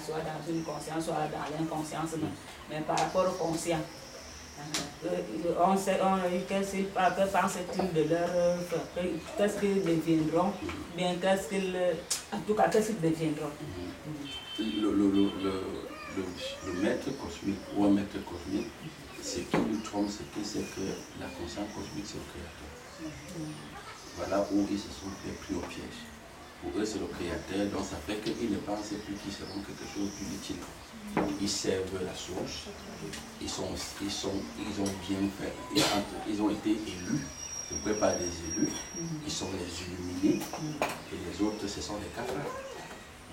soit dans une conscience, soit dans l'inconscience, mais par rapport au conscient. On sait, que pensent-ils de leur qu'est-ce qu'ils deviendront, bien qu'est-ce qu'ils, en tout cas, qu'est-ce qu'ils deviendront. Le maître cosmique ou un maître cosmique, ce qui lui trompe, c'est que la conscience cosmique, c'est le créateur. Voilà où ils se sont fait pris au piège. Pour eux, c'est le créateur, donc ça fait qu'ils ne pensent plus qu'ils seront quelque chose d'utile. Ils servent la source, ils ont bien fait, ils ont été élus, de près par des élus, ils sont les illuminés, et les autres, ce sont les cafards.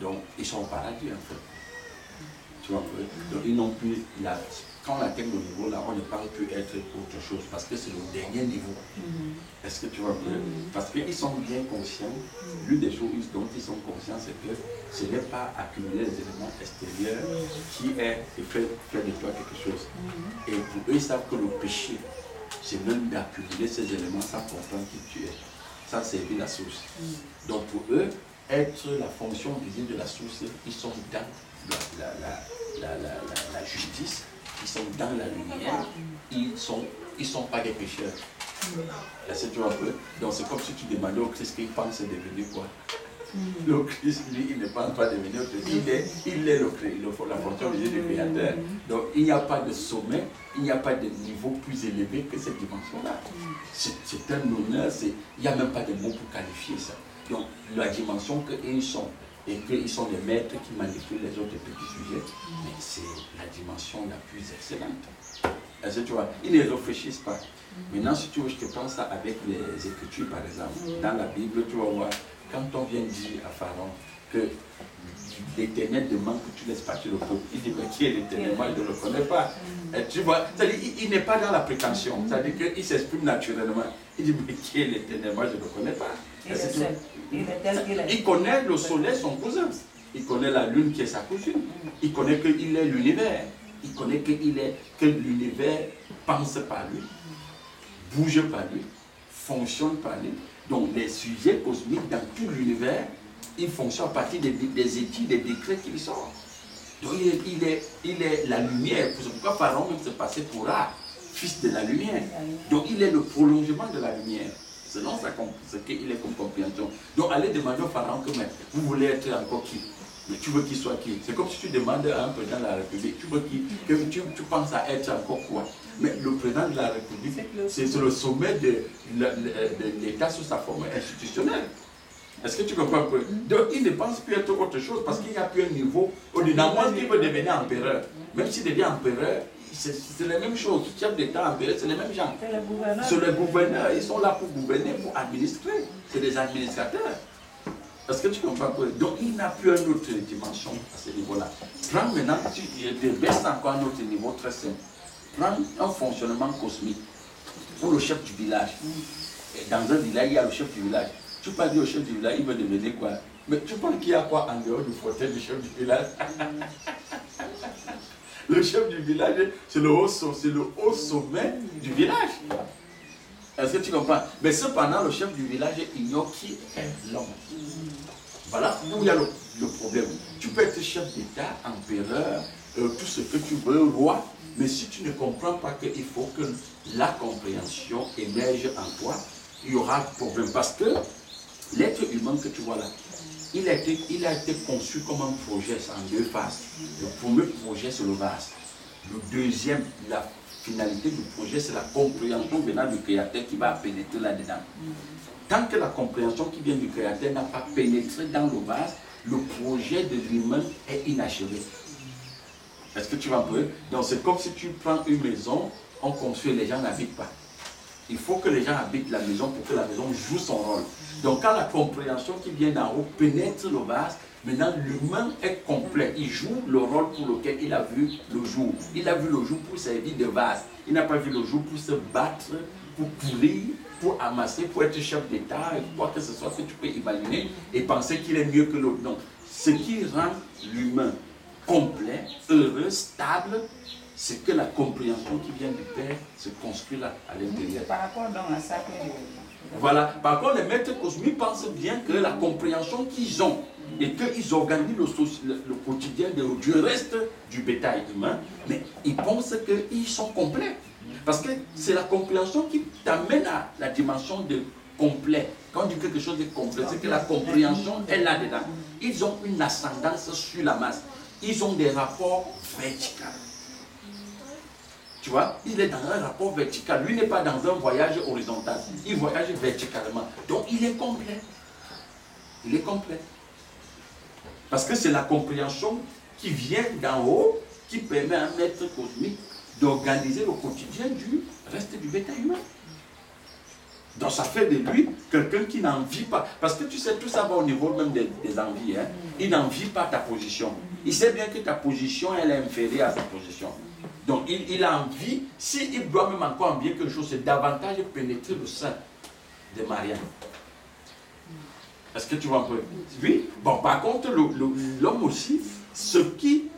Donc, ils sont au paradis en fait. Tu vois un peu? Donc, ils n'ont plus quand on atteint le niveau là, on ne parle plus être autre chose parce que c'est le dernier niveau. Est-ce que tu vois un peu? Parce qu'ils sont bien conscients. L'une des choses dont ils sont conscients, c'est que ce n'est pas accumuler les éléments extérieurs qui est de faire de toi quelque chose. Et pour eux, ils savent que le péché, c'est même d'accumuler ces éléments sans comprendre qui tu es, sans servir la source. Donc pour eux, être la fonction divine de la source, ils sont dans la justice, ils sont dans la lumière, ils sont pas des pécheurs. Est-ce que tu vois un peu? Donc c'est comme si tu demandais au Christ qu'il pense devenir quoi? Le Christ, lui, il ne pense pas devenir autre chose. Il est la fonction du créateur. Donc il n'y a pas de sommet, il n'y a pas de niveau plus élevé que cette dimension-là. C'est un honneur, il n'y a même pas de mots pour qualifier ça. Donc la dimension qu'ils sont, et qu'ils sont les maîtres qui manipulent les autres petits sujets, mais c'est la dimension la plus excellente. Est-ce que tu vois? Ils ne réfléchissent pas. Maintenant, si tu veux, je te pense ça avec les Écritures, par exemple. Dans la Bible, tu vas voir, quand on vient dire à Pharaon que l'Éternel demande que tu laisses partir le peuple, il dit, mais qui est l'Éternel? Moi, je ne le connais pas. Et tu vois, c'est-à-dire, il n'est pas dans la prétention. C'est-à-dire qu'il s'exprime naturellement. Il dit, mais qui est l'Éternel? Moi, je ne le connais pas. Il connaît le soleil, son cousin. Il connaît la lune qui est sa cousine. Il connaît qu'il est l'univers. Il connaît que l'univers pense par lui, bouge par lui, fonctionne par lui. Donc les sujets cosmiques dans tout l'univers, ils fonctionnent à partir des études, des décrets qu'il sort. Donc il est la lumière. C'est pourquoi Pharaon même se passait pour Ra, fils de la lumière. Donc il est le prolongement de la lumière. Selon ce qu'il est comme compréhension. Donc allez demander au Pharaon que mais, vous voulez être encore qui? Mais tu veux qu'il soit qui? C'est comme si tu demandes à un président de la République, tu veux qui? Tu penses à être encore quoi? Mais le président de la République, c'est le sommet de l'État sous sa forme institutionnelle. Est-ce que tu comprends un peu? Donc il ne pense plus être autre chose parce qu'il n'y a plus un niveau au-delà. Moi, il veut devenir empereur. Même s'il devient empereur, c'est la même chose. Chef d'État, empereur, c'est les mêmes gens. C'est les gouverneurs. Ils sont là pour gouverner, pour administrer. C'est des administrateurs. Est-ce que tu comprends un peu? Donc il n'a plus une autre dimension à ce niveau-là. Prends maintenant, tu baisses encore un autre niveau très simple. Prends un fonctionnement cosmique pour le chef du village. Et dans un village, il y a le chef du village. Tu peux dire au chef du village, il veut devenir quoi? Mais tu penses qu'il y a quoi en dehors du fauteuil du chef du village? Le chef du village, c'est le haut sommet du village. Est-ce que tu comprends? Mais cependant, le chef du village ignore qui est l'homme. Voilà où il y a le problème. Tu peux être chef d'État, empereur, tout ce que tu veux, roi, mais si tu ne comprends pas qu'il faut que la compréhension émerge en toi, il y aura problème. Parce que l'être humain que tu vois là, il a été conçu comme un projet en deux phases. Le premier projet, c'est le vase. Le deuxième, la finalité du projet, c'est la compréhension venant du Créateur qui va pénétrer là-dedans. Tant que la compréhension qui vient du Créateur n'a pas pénétré dans le vase, le projet de l'humain est inachevé. Est-ce que tu vas un peu? Donc c'est comme si tu prends une maison, on construit, les gens n'habitent pas. Il faut que les gens habitent la maison pour que la maison joue son rôle. Donc quand la compréhension qui vient d'en haut pénètre le vase, maintenant l'humain est complet. Il joue le rôle pour lequel il a vu le jour. Il a vu le jour pour servir de vase. Il n'a pas vu le jour pour se battre, pour courir, pour amasser, pour être chef d'État, quoi que ce soit que tu peux imaginer et penser qu'il est mieux que l'autre. Donc ce qui rend l'humain complet, heureux, stable, c'est que la compréhension qui vient du Père se construit là, à l'intérieur. Par rapport donc à ça que... Voilà. Par contre, les maîtres cosmiques pensent bien que la compréhension qu'ils ont et qu'ils organisent le quotidien du reste du bétail humain, mais ils pensent qu'ils sont complets. Parce que c'est la compréhension qui t'amène à la dimension de complet. Quand on dit quelque chose de complet, c'est que la compréhension est là-dedans. Ils ont une ascendance sur la masse. Ils ont des rapports verticaux. Tu vois, il est dans un rapport vertical. Lui n'est pas dans un voyage horizontal. Il voyage verticalement. Donc il est complet. Il est complet. Parce que c'est la compréhension qui vient d'en haut, qui permet à un maître cosmique d'organiser le quotidien du reste du bétail humain. Donc ça fait de lui quelqu'un qui n'en vit pas. Parce que tu sais, tout ça va au niveau même des envies. Hein. Il n'en vit pas ta position. Il sait bien que ta position, elle est inférieure à sa position. Donc il a envie, s'il doit même encore envier quelque chose, c'est davantage pénétrer le sein de Marianne. Est-ce que tu vois un peu? Oui. Bon, par contre, l'homme aussi, ce qui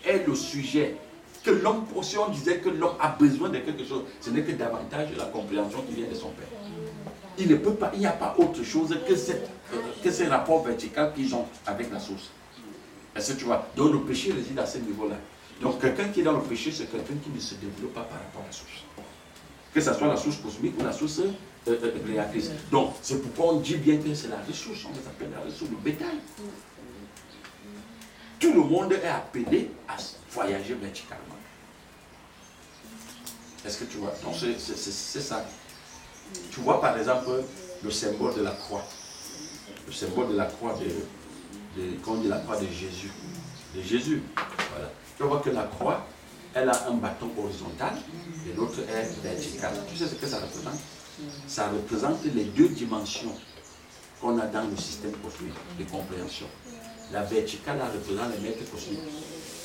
est le sujet, que l'homme, si on disait que l'homme a besoin de quelque chose, ce n'est que davantage la compréhension qui vient de son Père. Il ne peut pas, il n'y a pas autre chose que ces rapports verticaux qu'ils ont avec la source. Est-ce que tu vois? Donc le péché réside à ce niveau-là. Donc quelqu'un qui est dans le péché, c'est quelqu'un qui ne se développe pas par rapport à la source. Que ce soit la source cosmique ou la source créatrice. Donc c'est pourquoi on dit bien que c'est la ressource, on les appelle la ressource, le bétail. Tout le monde est appelé à voyager verticalement. Est-ce que tu vois? Donc c'est ça. Tu vois par exemple le symbole de la croix. Le symbole de la croix quand on dit la croix de Jésus. De Jésus. Voilà. Tu vois que la croix, elle a un bâton horizontal et l'autre est vertical. Tu sais ce que ça représente? Ça représente les deux dimensions qu'on a dans le système cosmique de compréhension. La verticale, elle représente les maîtres cosmiques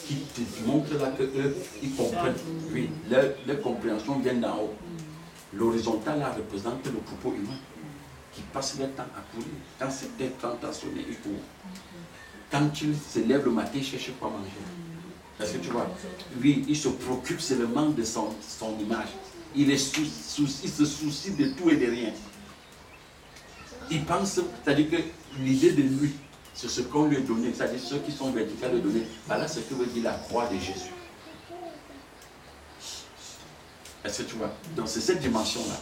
qui te montrent là qu'eux, ils comprennent. Oui, leur compréhension vient d'en haut. L'horizontale, elle représente le troupeau humain qui passe leur temps à courir. Quand c'est temps à sonner, il court. Quand il se lève le matin, il cherche quoi manger. Est-ce que tu vois? Oui, il se préoccupe seulement de son image. Il se soucie de tout et de rien. Il pense, c'est-à-dire que l'idée de lui, c'est ce qu'on lui a donné, c'est-à-dire ceux qui sont verticaux de donner. Voilà ce que veut dire la croix de Jésus. Est-ce que tu vois? Donc c'est cette dimension-là.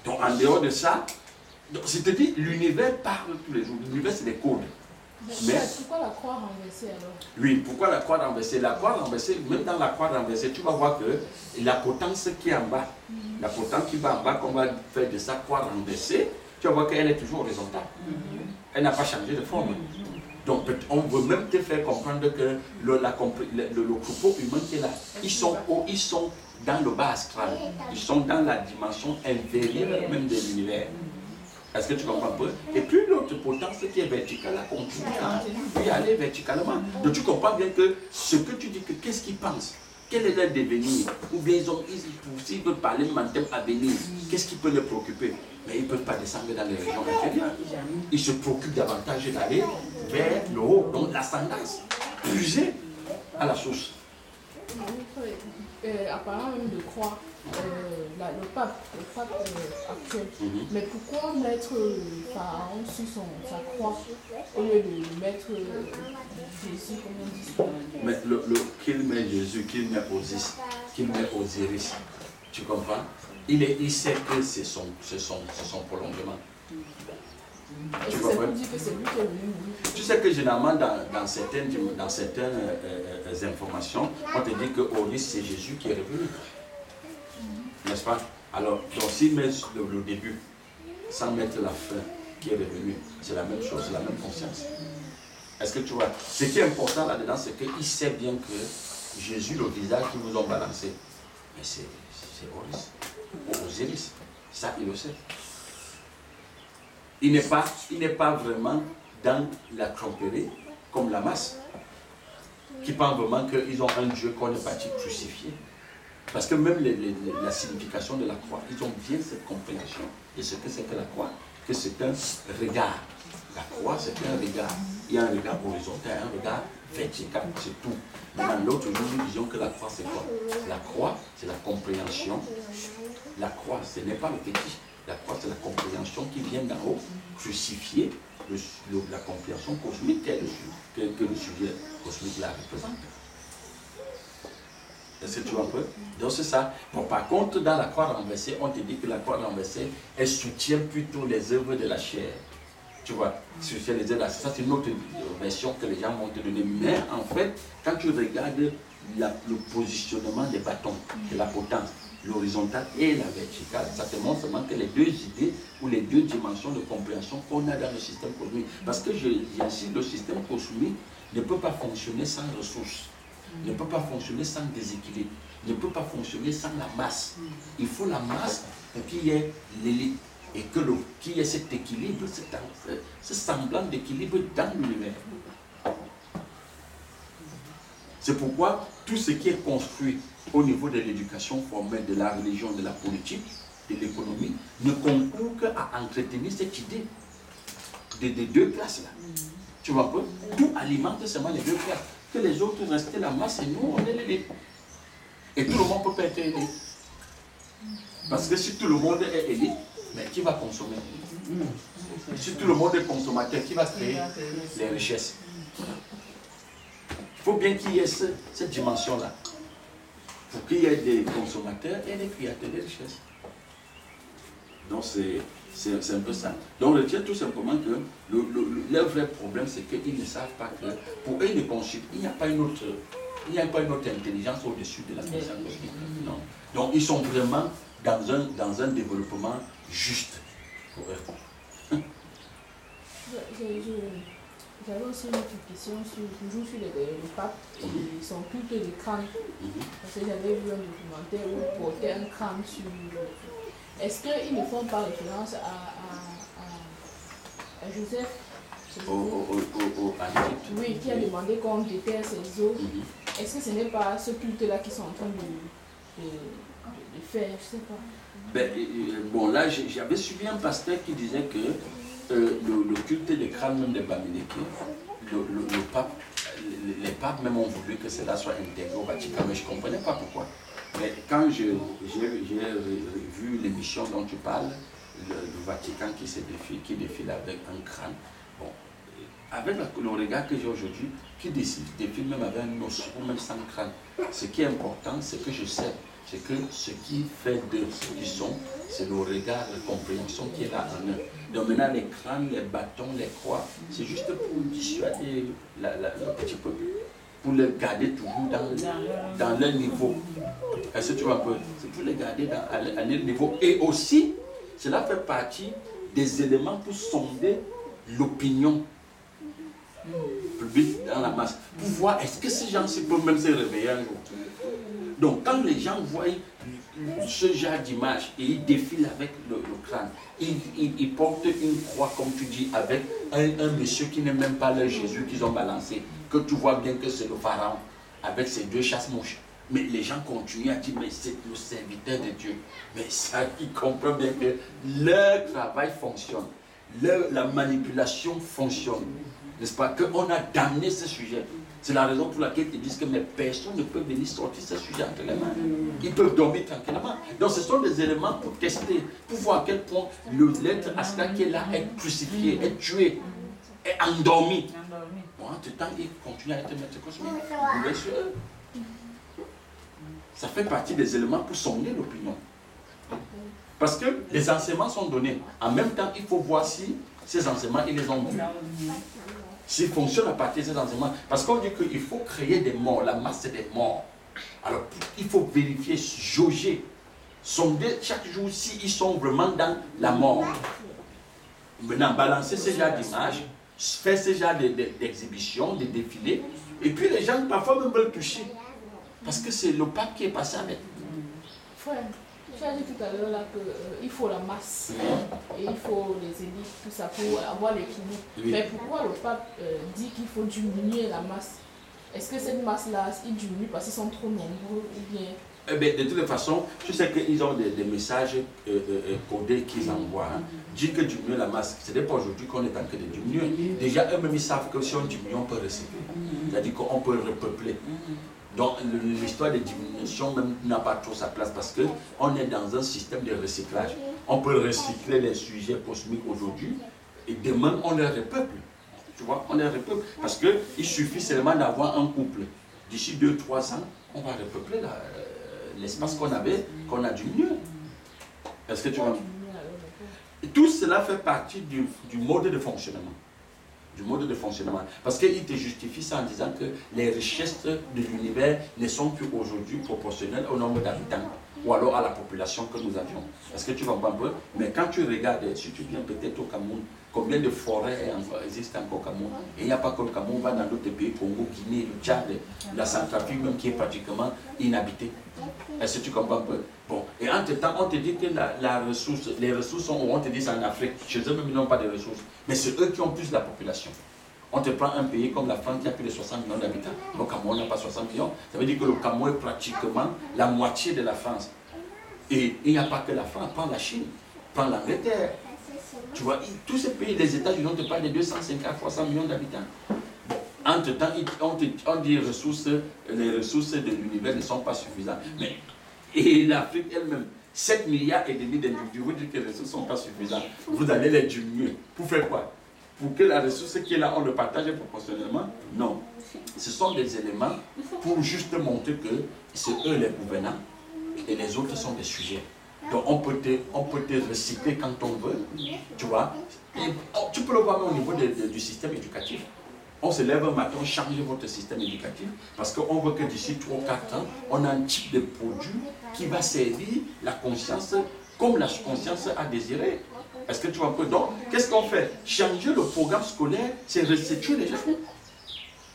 Donc en dehors de ça, c'est-à-dire l'univers parle tous les jours. L'univers c'est des codes. Mais pourquoi la croix renversée alors? Oui, pourquoi la croix renversée? La croix renversée, même dans la croix renversée, tu vas voir que la potence qui est en bas, la potence qui va en bas, qu'on va faire de sa croix renversée, tu vas voir qu'elle est toujours horizontale. Elle n'a pas changé de forme. Donc on veut même te faire comprendre que le troupeau humain qui est là, ils sont dans le bas astral, ils sont dans la dimension inférieure même de l'univers. Est-ce que tu comprends un peu? Et puis l'autre potence qui est verticale, elle continue à aller verticalement. Donc tu comprends bien que ce que tu dis, que qu'est-ce qu'ils pensent? Quel est leur devenir? Ou bien s'ils veulent parler même en termes à venir, qu'est-ce qui peut les préoccuper? Mais ils ne peuvent pas descendre dans les régions inférieures. Ils se préoccupent davantage d'aller vers le haut. Donc l'ascendance, puiser à la source. Apparemment même de croix, le pape actuel. Mais pourquoi mettre Pharaon sur sa croix au lieu de mettre Jésus, comme on dit? Mais qu'il met Jésus, qu'il met Osiris, tu comprends? Il sait que c'est son prolongement. Tu comprends? Dit que c'est lui qui est venu. Tu sais que généralement dans certaines informations, on te dit que Osiris c'est Jésus qui est revenu. N'est-ce pas? Alors, donc s'il met le début, sans mettre la fin qui est revenue, c'est la même chose, c'est la même conscience. Est-ce que tu vois? Ce qui est important là-dedans, c'est qu'il sait bien que Jésus, le visage qu'ils nous ont balancé, mais c'est Osiris, ou Osiris. Ça, il le sait. Il n'est pas vraiment dans la tromperie comme la masse, qui pense vraiment qu'ils ont un Dieu qu'on est parti crucifier. Parce que même la signification de la croix, ils ont bien cette compréhension de ce que c'est que la croix, que c'est un regard. La croix, c'est un regard. il y a un regard horizontal, un regard vertical, c'est tout. Dans l'autre jour, nous disions que la croix, c'est quoi? La croix, c'est la compréhension. La croix, ce n'est pas le petit. La croix, c'est la compréhension qui vient d'en haut, crucifier la compréhension cosmique que le sujet cosmique la représente. Est-ce que tu vois un peu? Donc c'est ça. Bon, par contre, dans la croix renversée, on te dit que la croix renversée, elle soutient plutôt les œuvres de la chair. Tu vois, soutient les œuvres de la chair. Ça, c'est une autre version que les gens vont te donner. Mais en fait, quand tu regardes le positionnement des bâtons, de la potence, l'horizontale et la verticale, ça te montre seulement que les deux idées ou les deux dimensions de compréhension qu'on a dans le système cosmique. Parce que j'insiste, le système cosmique ne peut pas fonctionner sans ressources, ne peut pas fonctionner sans déséquilibre, ne peut pas fonctionner sans la masse. Il faut la masse pour qu'il y ait l'élite et qu'il y ait cet équilibre, ce semblant d'équilibre dans l'univers. C'est pourquoi tout ce qui est construit au niveau de l'éducation formelle, de la religion, de la politique, de l'économie, ne concourt qu'à entretenir cette idée des deux classes-là. Tu vois pas? Tout alimente seulement les deux classes. Que les autres restent la masse et nous, on est l'élite. Et tout le monde ne peut pas être élite. Parce que si tout le monde est élite, mais qui va consommer? Si tout le monde est consommateur, qui va créer les richesses? Il faut bien qu'il y ait cette dimension-là. Pour qu'il y ait des consommateurs et des créateurs de richesses. Donc c'est un peu ça. Donc retiens tout simplement que le vrai problème, c'est qu'ils ne savent pas que pour eux, il n'y a pas une autre intelligence au-dessus de la conscience cosmique. Non. Donc ils sont vraiment dans un développement juste pour eux. J'avais aussi une autre question toujours sur le pape et son culte de crâne. Parce que j'avais vu un documentaire où il portait un crâne sur. Est-ce qu'ils ne font pas référence à Joseph? Oui, qui a demandé qu'on déterre ses os. Est-ce que ce n'est pas ce culte-là qu'ils sont en train de faire? Je ne sais pas. Ben, bon, là, j'avais suivi un pasteur qui disait que le culte des crânes même des Bamileke, le pape, les papes même ont voulu que cela soit intégré au Vatican, mais je ne comprenais pas pourquoi. Mais quand j'ai vu l'émission dont tu parles, le Vatican qui défile avec un crâne, bon, avec le regard que j'ai aujourd'hui, qui défile même avec un os ou même sans crâne, ce qui est important, c'est que je sais, c'est que ce qui fait de ce qu'ils sont, c'est le regard, la compréhension qui est là en eux. Donc maintenant, les crânes, les bâtons, les croix, c'est juste pour dissuader le petit peuple, pour les garder toujours dans leur niveau. Est-ce que tu vois un peu? C'est pour les garder à leur niveau. Et aussi, cela fait partie des éléments pour sonder l'opinion publique dans la masse. Pour voir, est-ce que ces gens peuvent même se réveiller un jour? Donc, quand les gens voient ce genre d'image et ils défilent avec le crâne, ils portent une croix, comme tu dis, avec un monsieur qui n'est même pas le Jésus qu'ils ont balancé, que tu vois bien que c'est le pharaon, avec ses deux chasse-mouches. Mais les gens continuent à dire, mais c'est le serviteur de Dieu. Mais ça, ils comprennent bien que leur travail fonctionne, la manipulation fonctionne. N'est-ce pas? Qu'on a damné ce sujet. C'est la raison pour laquelle ils disent que mais personne ne peut venir sortir ce sujet entre les mains. Ils peuvent dormir tranquillement. Donc ce sont des éléments pour tester, pour voir à quel point l'être Astra qui est là est crucifié, est tué, est endormi. Bon, entre-temps, ils continuent à être maîtres cosmiques. Bien sûr. Ça fait partie des éléments pour sonder l'opinion. Parce que les enseignements sont donnés. En même temps, il faut voir si ces enseignements, ils les ont vus. S'ils fonctionnent à partir de ces enseignements. Parce qu'on dit qu'il faut créer des morts. La masse, c'est des morts. Alors, il faut vérifier, jauger, sonder chaque jour s'ils sont vraiment dans la mort. Maintenant, balancer ce genre d'images, faire ce genre d'exhibitions, de défilés. Et puis les gens, parfois, même veulent toucher. Parce que c'est le pape qui est passé avec. Frère, tu as dit tout à l'heure là qu'il faut la masse et il faut les élites, tout ça pour avoir l'équilibre. Oui. Mais pourquoi le pape dit qu'il faut diminuer la masse? Est-ce que cette masse-là, il diminue parce qu'ils sont trop nombreux ou bien De toute façon, je sais qu'ils ont des messages codés qu'ils envoient. Hein. Dire que diminuer la masse, ce n'est pas aujourd'hui qu'on est en train de diminuer. Déjà, eux-mêmes, ils savent que si on diminue, on peut recycler. C'est-à-dire qu'on peut repeupler. Donc, l'histoire de diminution même n'a pas trop sa place parce qu'on est dans un système de recyclage. On peut recycler les sujets cosmiques aujourd'hui et demain, on les repeuple. Tu vois, on les repeuple. Parce qu'il suffit seulement d'avoir un couple. D'ici 2-3 ans, on va repeupler l'espace qu'on a diminué. Est-ce que tu vois? Et tout cela fait partie du mode de fonctionnement. Du mode de fonctionnement. Parce qu'il te justifie ça en disant que les richesses de l'univers ne sont plus aujourd'hui proportionnelles au nombre d'habitants ou alors à la population que nous avions. Est-ce que tu vois un peu? Mais quand tu regardes, si tu viens peut-être au Cameroun, combien de forêts existent encore au Cameroun? Et il n'y a pas que le Cameroun, va dans d'autres pays, Congo, Guinée, le Tchad, la Centrafrique même qui est pratiquement inhabitée. Est-ce que tu comprends un peu? Bon, et entre-temps, on te dit que les ressources sont où? On te dit c'est en Afrique. Chez eux même, ils n'ont pas de ressources. Mais c'est eux qui ont plus la population. On te prend un pays comme la France qui a plus de 60 millions d'habitants. Le Cameroun n'a pas 60 millions. Ça veut dire que le Cameroun est pratiquement la moitié de la France. Et il n'y a pas que la France, prends la Chine, prends l'Angleterre. Tu vois, tous ces pays, les États-Unis, on te parle de 250-300 millions d'habitants. Entre-temps, on dit les ressources de l'univers ne sont pas suffisantes. Mais, et l'Afrique elle-même, 7 milliards et demi d'individus, vous dites que les ressources ne sont pas suffisantes. Vous allez les diminuer. Pour faire quoi? Pour que la ressource qui est là, on le partage proportionnellement? Non. Ce sont des éléments pour juste montrer que c'est eux les gouvernants et les autres sont des sujets. Donc on peut te recycler quand on veut, tu vois. Et, tu peux le voir même au niveau du système éducatif. On se lève un matin, on change votre système éducatif parce qu'on veut que d'ici 3 ou 4 ans, on a un type de produit qui va servir la conscience comme la conscience a désiré. Est-ce que tu vois un peu? Donc, qu'est-ce qu'on fait? Changer le programme scolaire, c'est restituer les gens.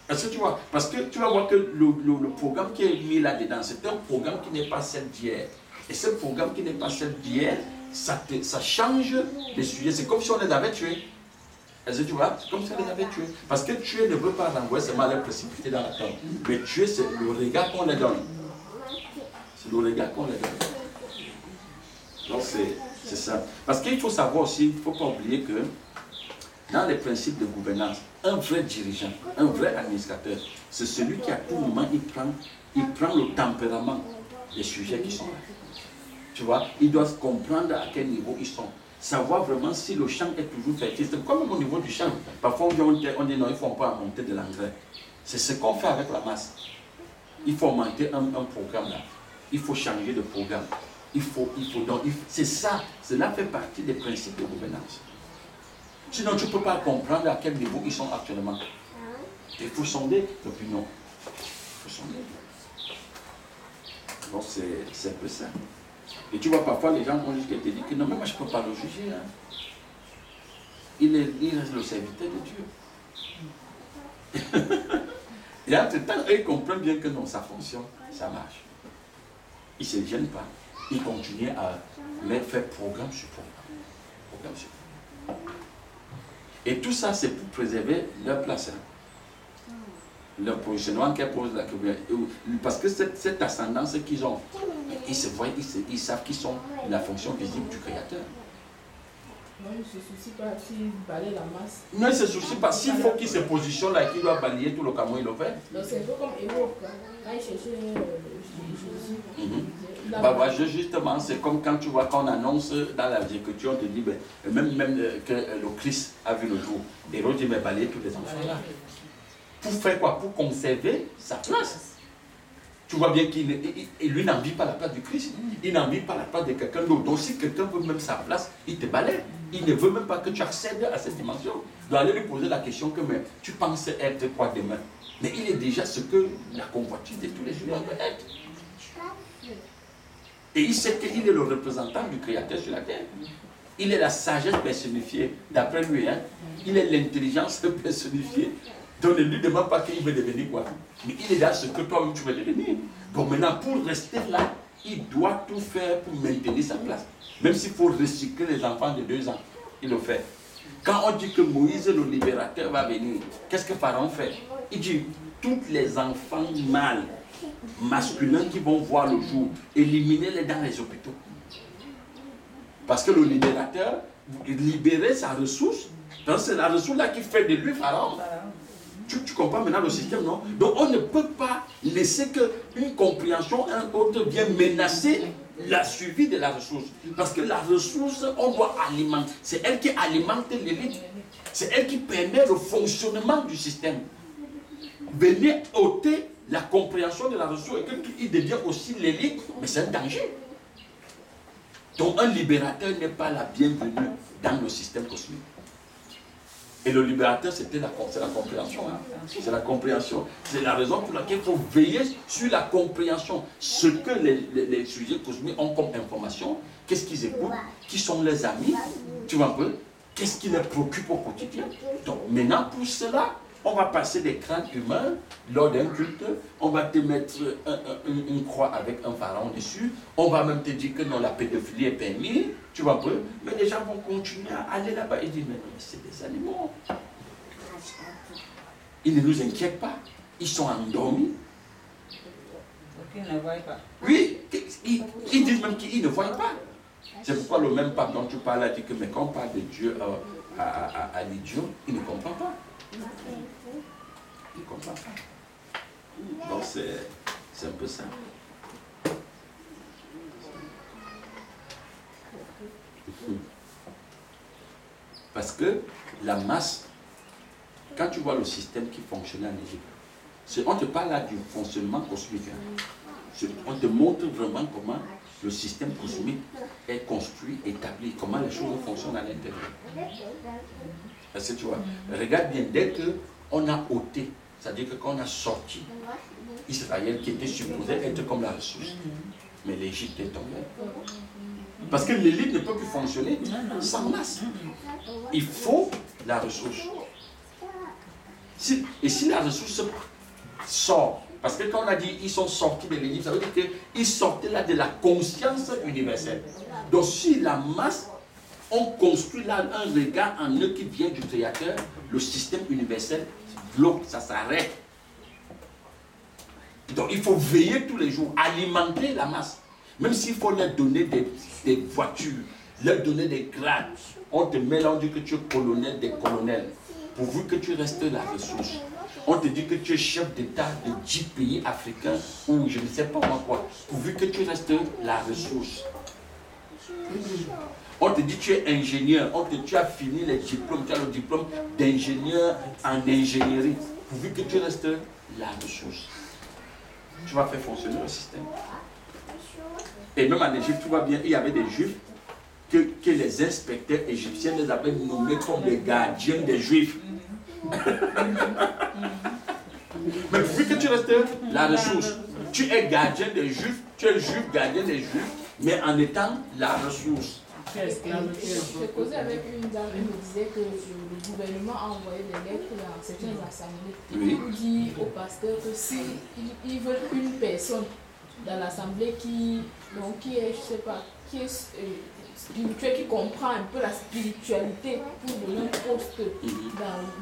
Est-ce que tu vois? Parce que tu vas voir que le programme qui est mis là-dedans, c'est un programme qui n'est pas celle d'hier. Et ce programme qui n'est pas celle d'hier, ça change les sujets. C'est comme si on les avait tués. Est-ce que tu vois? C'est comme si on les avait tués. Parce que tuer ne veut pas renvoyer seulement les précipiter dans la tombe. Mais tuer, c'est le regard qu'on les donne. C'est le regard qu'on les donne. Donc c'est ça. Parce qu'il faut savoir aussi, il ne faut pas oublier que dans les principes de gouvernance, un vrai dirigeant, un vrai administrateur, c'est celui qui à tout moment, il prend le tempérament des sujets qui sont là. Tu vois, ils doivent comprendre à quel niveau ils sont. Savoir vraiment si le champ est toujours fertile. C'est comme au niveau du champ. Parfois on dit non, il ne faut pas monter de l'engrais. C'est ce qu'on fait avec la masse. Il faut monter un programme là. Il faut changer de programme. C'est ça. Cela fait partie des principes de gouvernance. Sinon, tu ne peux pas comprendre à quel niveau ils sont actuellement. Il faut sonder l'opinion. Il faut sonder. Donc, c'est un peu ça. Et tu vois, parfois, les gens vont jusqu'à te dire que non, mais moi, je ne peux pas le juger. Hein. Il reste le serviteur de Dieu. Et entre-temps, ils comprennent bien que non, ça fonctionne, ça marche. Ils ne se gênent pas. Ils continuent à faire programme sur programme. Et tout ça, c'est pour préserver leur place. Hein. Leur positionnement qu'elles posent la communauté. Parce que cette ascendance qu'ils ont, ils se voient, ils savent qu'ils sont la fonction visible du Créateur. Non, ils ne se soucient pas s'ils balayent la masse. Non, ils ne se soucient pas. S'il faut qu'ils se positionnent là et qu'ils doivent balayer tout le Cameroun, ils le font. Donc c'est un peu comme Héros, quand il cherchait Jésus. Justement, c'est comme quand tu vois qu'on annonce dans l'agriculture, on te dit, même que le Christ a vu le jour. Héros dit, mais balayer tous les enfants là. Pour faire quoi? Pour conserver sa place. Tu vois bien qu'il lui n'en vit pas la place du Christ. Il n'en vit pas la place de quelqu'un d'autre. Donc si quelqu'un veut même sa place, il te balaie. Il ne veut même pas que tu accèdes à cette dimension. Tu dois aller lui poser la question que mais, tu penses être quoi demain? Mais il est déjà ce que la convoitise de tous les humains veut être. Et il sait qu'il est le représentant du Créateur sur la terre. Il est la sagesse personnifiée, d'après lui. Hein? Il est l'intelligence personnifiée. Donc ne lui demande pas qu'il veut devenir quoi. Mais il est là ce que toi-même tu veux devenir. Donc maintenant, pour rester là, il doit tout faire pour maintenir sa place. Même s'il faut recycler les enfants de 2 ans, il le fait. Quand on dit que Moïse, le libérateur, va venir, qu'est-ce que Pharaon fait? Il dit, tous les enfants mâles, masculins qui vont voir le jour, éliminez-les dans les hôpitaux. Parce que le libérateur, libérer sa ressource, c'est la ressource là qui fait de lui pharaon. Tu comprends maintenant le système, non? Donc on ne peut pas laisser qu'une compréhension, un autre vienne menacer la survie de la ressource. Parce que la ressource, on doit alimenter. C'est elle qui alimente l'élite. C'est elle qui permet le fonctionnement du système. Venir ôter la compréhension de la ressource et qu'il devient aussi l'élite, mais c'est un danger. Donc un libérateur n'est pas la bienvenue dans le système cosmique. Et le libérateur, c'est la compréhension. Hein. C'est la compréhension. C'est la raison pour laquelle il faut veiller sur la compréhension. Ce que les sujets cosmiques ont comme information, qu'est-ce qu'ils écoutent, qui sont les amis, tu vois un peu, qu'est-ce qui les préoccupe au quotidien. Donc maintenant, pour cela, on va passer des crânes humains lors d'un culte, on va te mettre une croix avec un pharaon dessus, on va même te dire que non, la pédophilie est permise, tu vois un peu, mais les gens vont continuer à aller là-bas et dire, mais non, c'est des animaux. Ils ne nous inquiètent pas, ils sont endormis. Ils ne voient pas. Oui, ils disent même qu'ils ne voient pas. C'est pourquoi le même pape dont tu parles a dit que, mais quand on parle de Dieu à l'idiot, il ne comprend pas. Il ne comprend pas. Donc c'est un peu ça. Parce que la masse, quand tu vois le système qui fonctionnait en Égypte, on te parle là du fonctionnement cosmique. Hein. On te montre vraiment comment le système cosmique est construit, établi, comment les choses fonctionnent à l'intérieur. Est-ce que tu vois? Regarde bien, dès qu'on a ôté, c'est-à-dire que quand on a sorti Israël qui était supposé être comme la ressource, mais l'Égypte est tombée. Parce que l'élite ne peut plus fonctionner sans masse. Il faut la ressource. Et si la ressource sort, parce que quand on a dit ils sont sortis de l'Égypte, ça veut dire qu'ils sortaient là de la conscience universelle. Donc si la masse, on construit là un regard en eux qui vient du Créateur, le système universel bloque, ça s'arrête. Donc il faut veiller tous les jours, alimenter la masse. Même s'il faut leur donner des voitures, leur donner des grades, on te met là, on dit que tu es colonel des colonels, pourvu que tu restes la ressource. On te dit que tu es chef d'État de 10 pays africains, ou je ne sais pas moi quoi, pourvu que tu restes la ressource. On te dit que tu es ingénieur, tu as fini les diplômes, tu as le diplôme d'ingénieur en ingénierie, pourvu que tu restes la ressource. Tu vas faire fonctionner le système. Et même en Égypte, tu vois bien, il y avait des Juifs que les inspecteurs égyptiens les avaient nommés comme les gardiens des Juifs. Mais pourvu que tu restes la ressource, tu es gardien des Juifs, tu es juif, gardien des Juifs, mais en étant la ressource. J'ai causé avec une dame, elle me disait que le gouvernement a envoyé des lettres à certaines assemblées. Oui. Il dit au pasteur que s'ils veulent une personne dans l'assemblée qui est, je sais pas, qui est spirituel, qui comprend un peu la spiritualité pour donner un poste dans le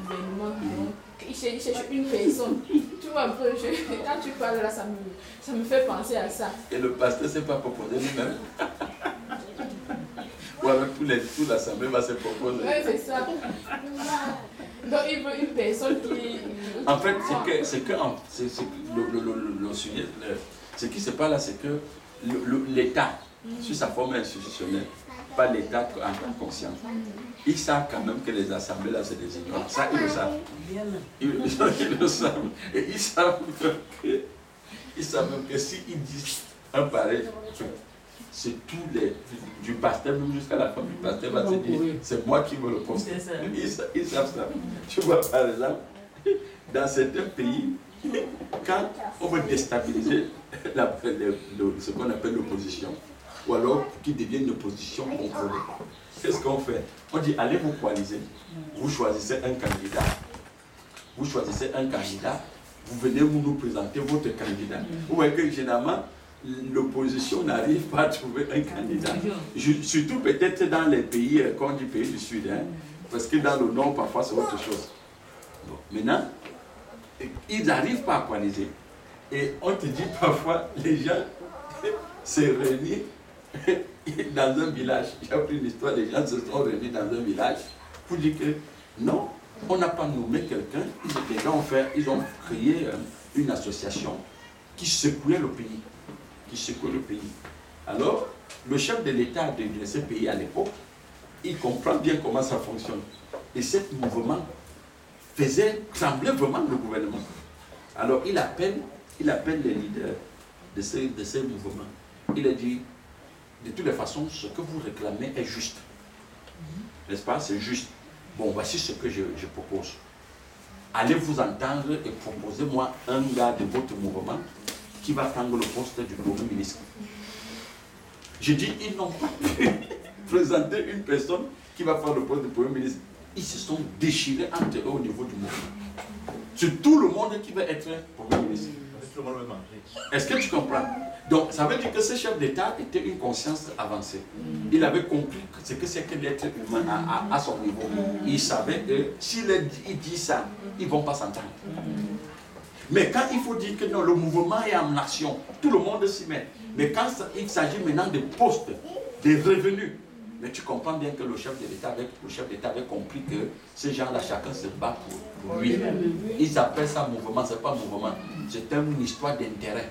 gouvernement. Donc, il cherche une personne. Tu vois un peu, quand tu parles là, ça me fait penser à ça. Et le pasteur ne s'est pas proposé lui-même. Ou avec toute l'assemblée va se proposer. Oui, c'est ça. Donc il veut une personne qui... En fait, le sujet, ce qui se passe là, c'est que l'État, sur sa forme institutionnelle, pas l'État en tant que conscience, ils savent quand même que les assemblées là, c'est des ignorants. Ça, ils le savent. Ils le savent. Et ils savent même que s'ils disent un pareil truc, c'est tous les, du pasteur même jusqu'à la femme du pasteur va te dire, c'est moi qui veux le poste. Ils savent ça. Tu vois, par exemple, dans certains pays, quand on veut déstabiliser ce qu'on appelle l'opposition, ou alors qu'il devienne une opposition contrôlée, qu'est-ce qu'on fait? On dit, allez vous coaliser, vous choisissez un candidat. Vous choisissez un candidat, vous venez nous présenter votre candidat. Vous voyez que généralement, l'opposition n'arrive pas à trouver un candidat. Surtout peut-être dans les pays, comme on dit pays du Sud, hein, parce que dans le Nord, parfois, c'est autre chose. Bon, maintenant, ils n'arrivent pas à coaliser. Et on te dit parfois, les gens se réunissent dans un village. J'ai appris une histoire, les gens se sont réunis dans un village pour dire que non, on n'a pas nommé quelqu'un. Les gens ils ont créé une association qui secouait le pays. Alors, le chef de l'État de ce pays à l'époque, il comprend bien comment ça fonctionne. Et ce mouvement faisait trembler vraiment le gouvernement. Alors, il appelle les leaders de ces mouvements. Il a dit, de toutes les façons, ce que vous réclamez est juste. N'est-ce pas? C'est juste. Bon, voici ce que je propose. Allez vous entendre et proposez-moi un gars de votre mouvement qui va prendre le poste du Premier ministre. Je dis, ils n'ont pas pu présenter une personne qui va faire le poste du Premier ministre. Ils se sont déchirés entre eux au niveau du mouvement. C'est tout le monde qui va être Premier ministre. Est-ce que tu comprends? Donc, ça veut dire que ce chef d'État était une conscience avancée. Il avait compris ce que c'est que l'être humain à son niveau. Il savait que s'il dit ça, ils ne vont pas s'entendre. Mais quand il faut dire que non, le mouvement est en action, tout le monde s'y met. Mais quand il s'agit maintenant de postes, de revenus, mais tu comprends bien que le chef de l'État avait compris que ces gens-là, chacun se bat pour lui. Ils appellent ça mouvement, ce n'est pas mouvement, c'est une histoire d'intérêt.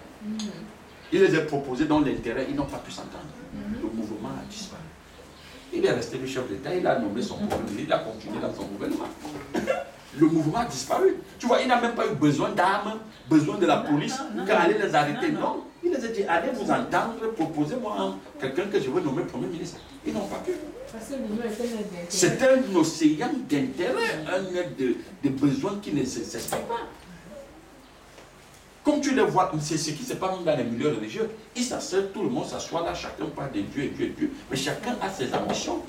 Il les a proposés dans l'intérêt, ils n'ont pas pu s'entendre. Le mouvement a disparu. Il est resté le chef d'État, il a nommé son gouvernement, il a continué dans son gouvernement. Le mouvement a disparu. Tu vois, il n'a même pas eu besoin d'armes, besoin de la police, qu'aller les arrêter. Non, il les a dit, allez vous entendre, proposez-moi quelqu'un que je veux nommer Premier ministre. Ils n'ont pas pu. C'est un océan d'intérêt, de besoins qui ne s'expliquent pas. Comme tu le vois, c'est ce qui se passe dans les milieux religieux. Ils s'assoient, tout le monde s'assoit là, chacun parle de Dieu et Dieu et Dieu, mais chacun a ses ambitions.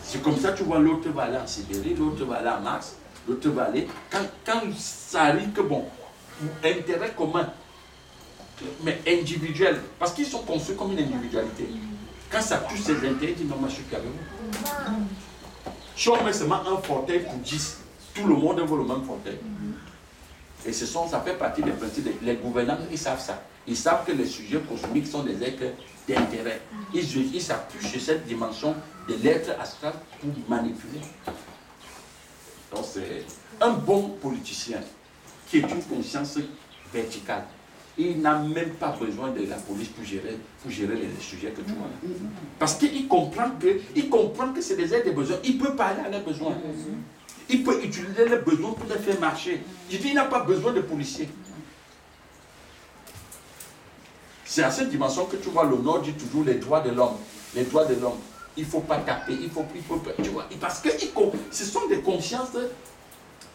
C'est comme ça, tu vois, l'autre va aller en Sibérie, l'autre va aller en Mars, l'autre va aller. Quand ça arrive que, bon, intérêt commun, mais individuel, parce qu'ils sont construits comme une individualité. Quand ça touche ses intérêts, ils disent non, moi je suis qu'avec vous. Si on met seulement un fauteuil pour 10, tout le monde veut le même fauteuil. Et ça fait partie des principes. Les gouvernants, ils savent ça. Ils savent que les sujets cosmiques sont des êtres d'intérêt. Ils s'appuient sur cette dimension de l'être astral pour manipuler. Donc c'est un bon politicien qui est une conscience verticale. Il n'a même pas besoin de la police pour gérer les sujets que tu vois là. Parce qu'il comprend que c'est des êtres de besoin. Il peut parler à leurs besoins. Il peut utiliser les besoins pour les faire marcher. Je dis, il n'a pas besoin de policiers. C'est à cette dimension que tu vois, le Nord dit toujours les droits de l'homme. Les droits de l'homme. Il ne faut pas taper, il faut tu vois, parce que ce sont des consciences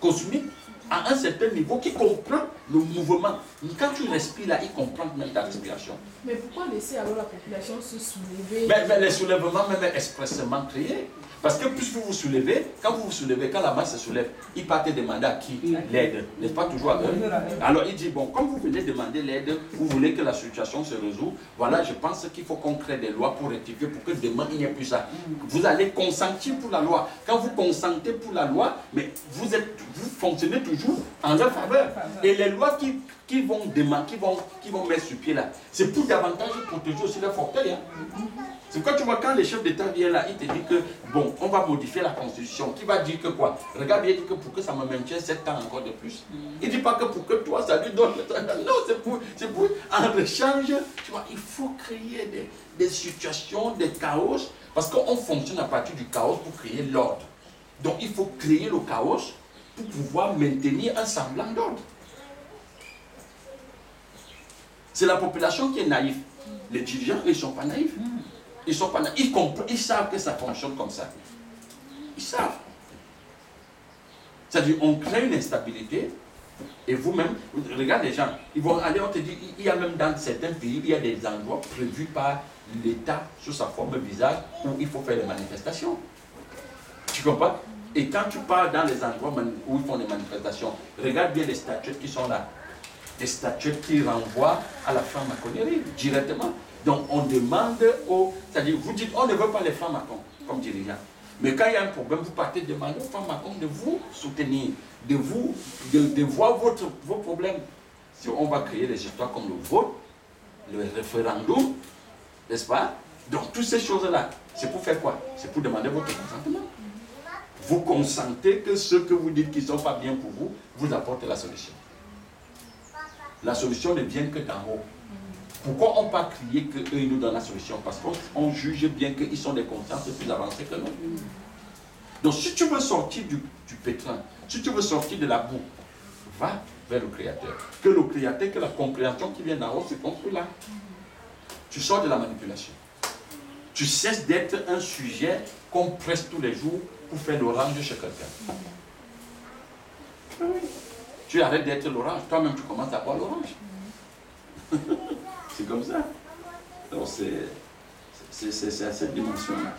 cosmiques à un certain niveau qui comprennent le mouvement. Quand tu respires là, ils comprennent même ta respiration. Mais pourquoi laisser alors la population se soulever? Mais les soulèvements même expressément créés. Parce que plus vous vous soulevez, quand la masse se soulève, il partait demander à qui l'aide, n'est-ce pas toujours à eux? Alors il dit, bon, comme vous venez demander l'aide, vous voulez que la situation se résout, voilà, je pense qu'il faut qu'on crée des lois pour rectifier, pour que demain il n'y ait plus ça. Vous allez consentir pour la loi. Quand vous consentez pour la loi, mais vous fonctionnez toujours en leur faveur. Et les lois qui vont mettre sur pied là, c'est pour davantage protéger aussi les fauteuils. Hein. C'est pourquoi tu vois, quand les chefs d'État viennent là, ils te disent que, bon, on va modifier la Constitution. Qui va dire que quoi? Regarde, il dit que pour que ça me maintienne 7 ans encore de plus. Il ne dit pas que pour que toi, ça lui donne... Non, c'est pour en rechange. Tu vois, il faut créer des situations, des chaos, parce qu'on fonctionne à partir du chaos pour créer l'ordre. Donc, il faut créer le chaos pour pouvoir maintenir un semblant d'ordre. C'est la population qui est naïve. Les dirigeants, ils ne sont pas naïfs. Ils sont pas naïfs. Ils savent que ça fonctionne comme ça. Ils savent. C'est-à-dire, on crée une instabilité, et vous-même, regarde les gens, ils vont aller, on te dit, il y a même dans certains pays, il y a des endroits prévus par l'État, sous sa forme visage, où il faut faire des manifestations. Tu comprends? Et quand tu pars dans les endroits où ils font des manifestations, regarde bien les statuts qui sont là. Des statuts qui renvoient à la franc-maçonnerie directement. Donc on demande c'est-à-dire vous dites on ne veut pas les francs-maçons comme dirigeants. Mais quand il y a un problème, vous partez demander aux femmes Macron de vous soutenir, de voir vos problèmes. Si on va créer des histoires comme le vote, le référendum, n'est-ce pas? Donc toutes ces choses-là, c'est pour faire quoi? C'est pour demander votre consentement. Vous consentez que ceux que vous dites qui ne sont pas bien pour vous, vous apportent la solution. La solution ne vient que d'en haut. Pourquoi on ne peut pas crier qu'eux ils nous donnent la solution? Parce qu'on juge bien qu'ils sont des consciences plus avancées que nous. Donc si tu veux sortir du pétrin, si tu veux sortir de la boue, va vers le Créateur. Que le Créateur, que la compréhension qui vient d'en haut se construit là. Tu sors de la manipulation. Tu cesses d'être un sujet qu'on presse tous les jours pour faire l'orange chez quelqu'un. Tu arrêtes d'être l'orange, toi-même tu commences à boire l'orange. C'est comme ça. Donc c'est à cette dimension-là.